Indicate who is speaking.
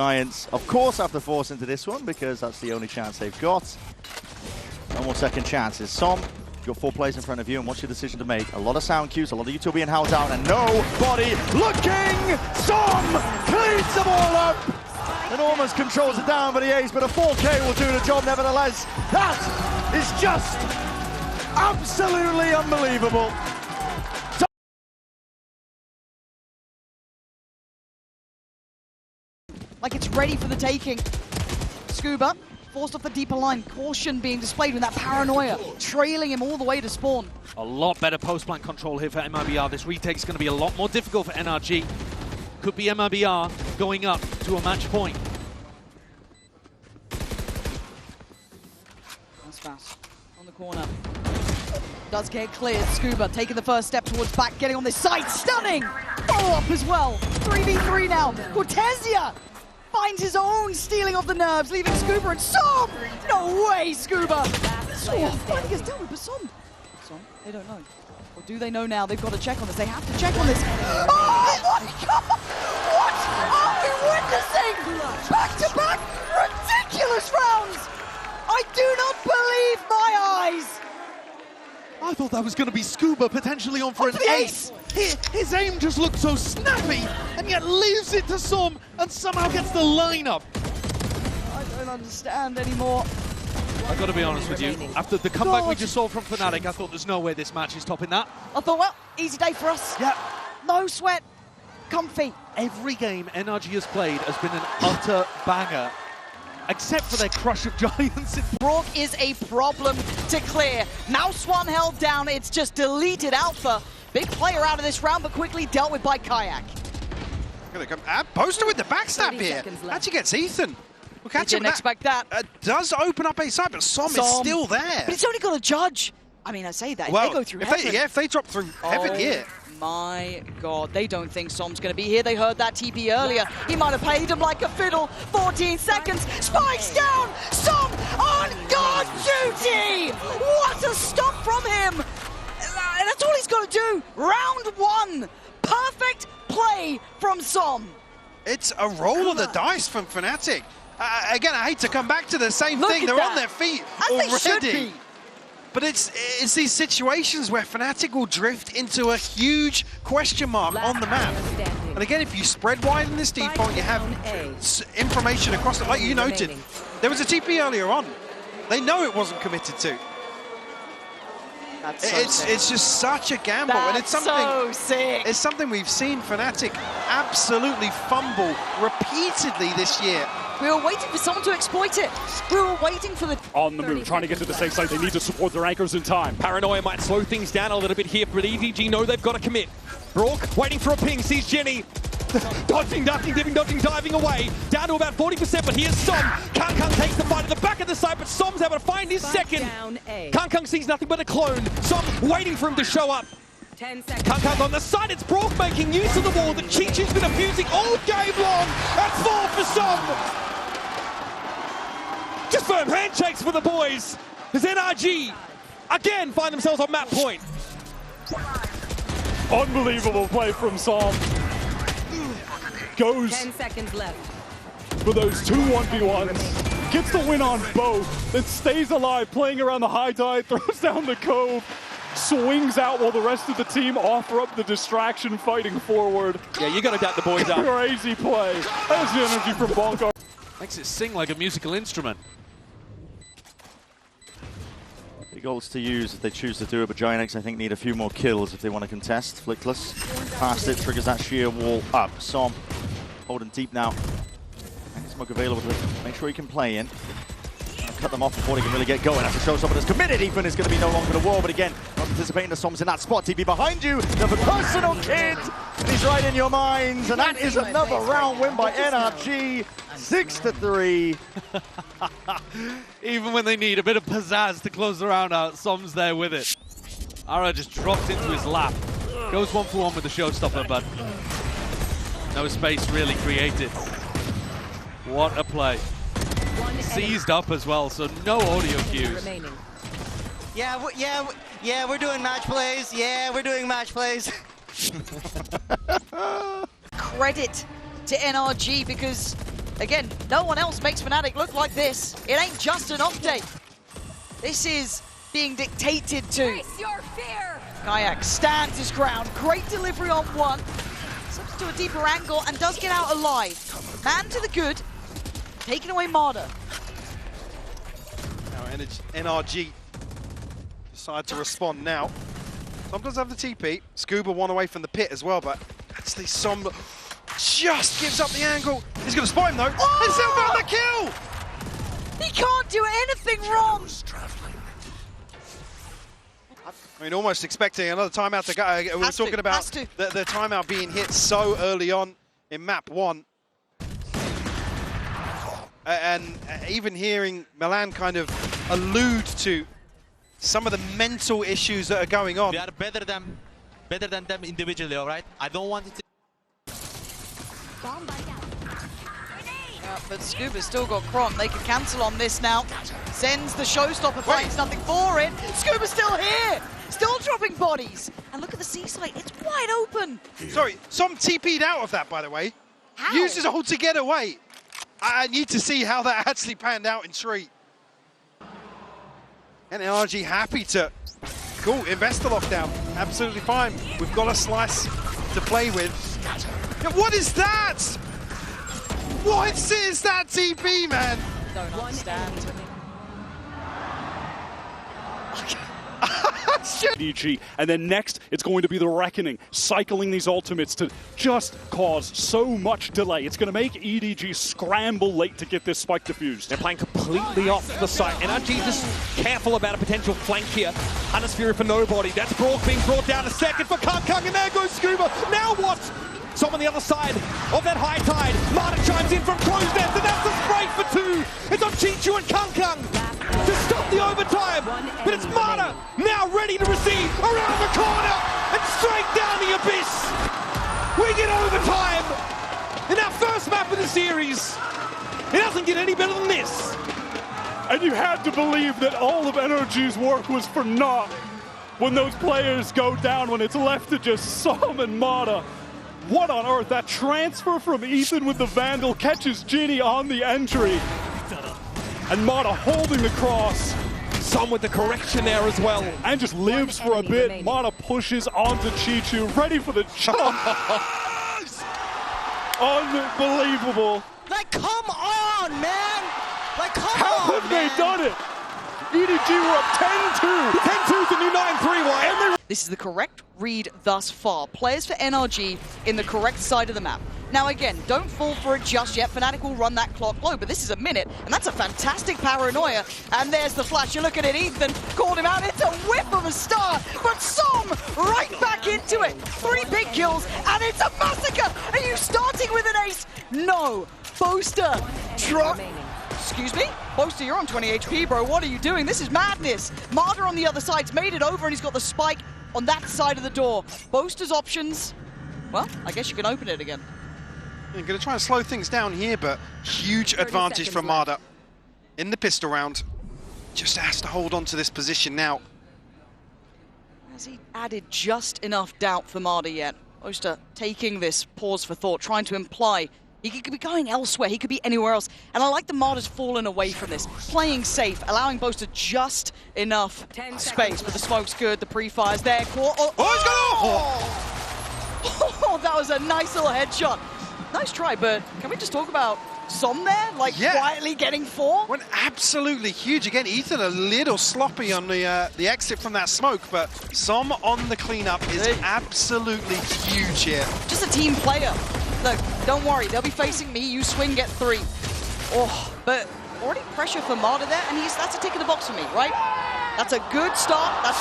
Speaker 1: Giants, of course, have to force into this one because that's the only chance they've got. No more second chances. SOM, you've got 4 players in front of you, and what's your decision to make? A lot of sound cues, a lot of you two being held down, and nobody looking! SOM cleans them all up! Enormous controls it down, but he ace, but a 4K will do the job nevertheless. That is just absolutely unbelievable.
Speaker 2: Like it's ready for the taking. Scuba forced off the deeper line. Caution being displayed with that paranoia, trailing him all the way to spawn.
Speaker 3: A lot better post-plant control here for MRBR. This retake is going to be a lot more difficult for NRG. Could be MRBR going up to a match point.
Speaker 2: That's fast. On the corner. Does get cleared. Scuba taking the first step towards back, getting on this side. Stunning! Follow-up as well. 3v3 now. Cortesia finds his own stealing of the nerves, leaving Scuba and SOM! No way, Scuba! Finding his dealt with, but SOM, they don't know. Or do they know now? They've got to check on this. They have to check on this. Oh my god! What are we witnessing? Back-to-back ridiculous rounds! I do not believe my eyes!
Speaker 3: I thought that was going to be Scuba potentially on for an ace. His aim just looked so snappy, and yet leaves it to SOM and somehow gets the lineup.
Speaker 2: I don't understand anymore.
Speaker 3: I've got to be honest with you, after the comeback we just saw from Fnatic, I thought there's no way this match is topping that.
Speaker 2: I thought, well, easy day for us.
Speaker 3: Yeah.
Speaker 2: No sweat. Comfy.
Speaker 3: Every game NRG has played has been an utter banger, except for their crush of giants.
Speaker 2: Brock is a problem to clear. Mouse one held down, it's just deleted Alpha. Big player out of this round, but quickly dealt with by Kayak.
Speaker 4: Gonna come Poster with the backstab here. Actually gets Ethan. We'll catch him.
Speaker 2: Didn't expect that.
Speaker 4: Does open up a side, but SOM is still there.
Speaker 2: But it's only got a judge. I mean, I say that.
Speaker 4: Well,
Speaker 2: if they go through heaven.
Speaker 4: if they drop through heaven, yeah.
Speaker 2: My god, they don't think SOM's going to be here. They heard that TP earlier. He might have played him like a fiddle. 14 seconds, spikes down, SOM on guard duty! What a stop from him! And that's all he's got to do. Round 1, perfect play from SOM.
Speaker 4: It's a roll of the dice from Fnatic. Again, I hate to come back to the same thing. They're on their feet already.
Speaker 2: They should be.
Speaker 4: But it's these situations where Fnatic will drift into a huge question mark on the map. And again, if you spread wide in this default, you have information across it, like you noted. There was a TP earlier on. They know it wasn't committed to. It's just such a gamble, and it's something.
Speaker 2: So sick.
Speaker 4: It's something we've seen Fnatic absolutely fumble repeatedly this year.
Speaker 2: We were waiting for someone to exploit it. We were waiting for the...
Speaker 5: On the move, trying to get to the safe side. They need to support their anchors in time. Paranoia might slow things down a little bit here, but EVG know they've got to commit. Brock waiting for a ping, sees Jenny. Dodging, ducking, dipping, dodging, diving away. Down to about 40%, but here's SOM. Kankang takes the fight at the back of the side, but SOM's able to find his second. Kankang sees nothing but a clone. SOM waiting for him to show up.
Speaker 6: 10 seconds.
Speaker 5: Kankang on the side, it's Brock making use of the wall. The Cheech-Cheech's been abusing all game long. That's 4 for SOM. Just firm handshakes for the boys, as NRG again find themselves on map point. Unbelievable play from SOM. Goes
Speaker 6: 10 seconds left.
Speaker 5: for those 2 1v1s. Gets the win on both, then stays alive, playing around the high tide, throws down the cove, swings out while the rest of the team offer up the distraction, fighting forward.
Speaker 3: Yeah, you got to doubt the boys out.
Speaker 5: Crazy play. That's the energy from Bonko.
Speaker 3: Makes it sing like a musical instrument.
Speaker 1: Big ults to use if they choose to do it, but Giants, I think, need a few more kills if they want to contest. Flickless past it, triggers that sheer wall up. SOM holding deep now. And smoke available to make sure he can play in. Cut them off before they can really get going. Have to show someone that's committed. Ethan is going to be no longer the wall, but again, not anticipating the SOM's in that spot. TP behind you. You have a personal kid. And he's right in your minds. And that is another round win by NRG. 6-3.
Speaker 3: Even when they need a bit of pizzazz to close the round out, SOM's there with it. Ara just drops into his lap. Goes 1-for-1 with the showstopper, but no space really created. What a play. Seized up as well, so no audio cues.
Speaker 7: Yeah, we're doing match plays. Yeah, we're doing match plays.
Speaker 2: Credit to NRG because again, no one else makes Fnatic look like this. It ain't just an update. This is being dictated to. Kayak stands his ground. Great delivery on one. Slips to a deeper angle and does get out alive. Man to the good. Taking away Marder.
Speaker 4: Now NRG decide to respond now. Som does have the TP. Scuba one away from the pit as well, but actually Som just gives up the angle. He's going to spot him though.
Speaker 2: Oh!
Speaker 4: And still got the kill!
Speaker 2: He can't do anything wrong.
Speaker 4: I mean, almost expecting another timeout to go. We were talking about the timeout being hit so early on in map 1. And even hearing Milan kind of allude to some of the mental issues that are going on.
Speaker 7: We are better than them individually, all right? I don't want it to...
Speaker 2: But Scuba's still got Crom. They can cancel on this now. Sends the showstopper, finds nothing for it. Scuba's still here, still dropping bodies. And look at the C site, it's wide open.
Speaker 4: Sorry, Som TP'd out of that, by the way.
Speaker 2: How?
Speaker 4: Uses ult to get away. I need to see how that actually panned out in Tree. And NRG happy to, cool, invest the lockdown. Absolutely fine. We've got a slice to play with. Yeah, what is that? What is that TP, man?
Speaker 2: Don't understand.
Speaker 6: EDG, and then next it's going to be the Reckoning, cycling these ultimates to just cause so much delay. It's going to make EDG scramble late to get this spike defused.
Speaker 5: They're playing completely off the site. NRG just careful about a potential flank here. Hunter's Fury for nobody. That's Brock being brought down a second for Kung, and there goes Scuba. Now what? Some on the other side of that high tide. Marta chimes in from close nest, and that's a spray for 2. It's on Chichu and Kung to stop the overtime. But it's Marta now ready to receive around the corner and straight down the abyss. We get overtime in our first map of the series. It doesn't get any better than this.
Speaker 6: And you had to believe that all of NRG's work was for naught when those players go down, when it's left to just Som and Marta. What on earth? That transfer from Ethan with the Vandal catches Ginny on the entry. And Marta holding the cross.
Speaker 5: Som with the correction there as well.
Speaker 6: And just lives for a bit. Marta pushes onto Chichu, ready for the jump. Unbelievable.
Speaker 7: Like, come on, man! Like, come
Speaker 6: How
Speaker 7: on,
Speaker 6: have
Speaker 7: man!
Speaker 6: they done it? EDG were up 10-2.
Speaker 5: 10-2's the new 9-3,
Speaker 2: This is the correct read thus far. Players for NRG in the correct side of the map. Now again, don't fall for it just yet. Fnatic will run that clock low, but this is a minute, and that's a fantastic paranoia. And there's the flash. You look at it, Ethan called him out. It's a whip of a star, but Som right back into it. 3 big kills, and it's a massacre. Are you starting with an ace? No. Boaster. Excuse me? Boaster, you're on 20 HP, bro. What are you doing? This is madness. Marder on the other side's made it over, and he's got the spike on that side of the door. Boaster's options, well, I guess you can open it again.
Speaker 4: You're going to try and slow things down here, but huge advantage from Marder in the pistol round. Just has to hold on to this position now.
Speaker 2: Has he added just enough doubt for Marder yet? Boaster taking this pause for thought, trying to imply he could be going elsewhere, he could be anywhere else. And I like the Marder's fallen away from this. Playing safe, allowing Boaster just enough space. But the smoke's good, the pre-fire's there. Oh, that was a nice little headshot. Nice try, but can we just talk about Som there? Like, quietly getting 4?
Speaker 4: Went absolutely huge. Again, Ethan a little sloppy on the exit from that smoke, but Som on the cleanup is absolutely huge here.
Speaker 2: Just a team player. Look, don't worry, they'll be facing me. You swing, get 3. Oh, but already pressure for Marder there, and that's a tick in the box for me, right? That's a good start. That's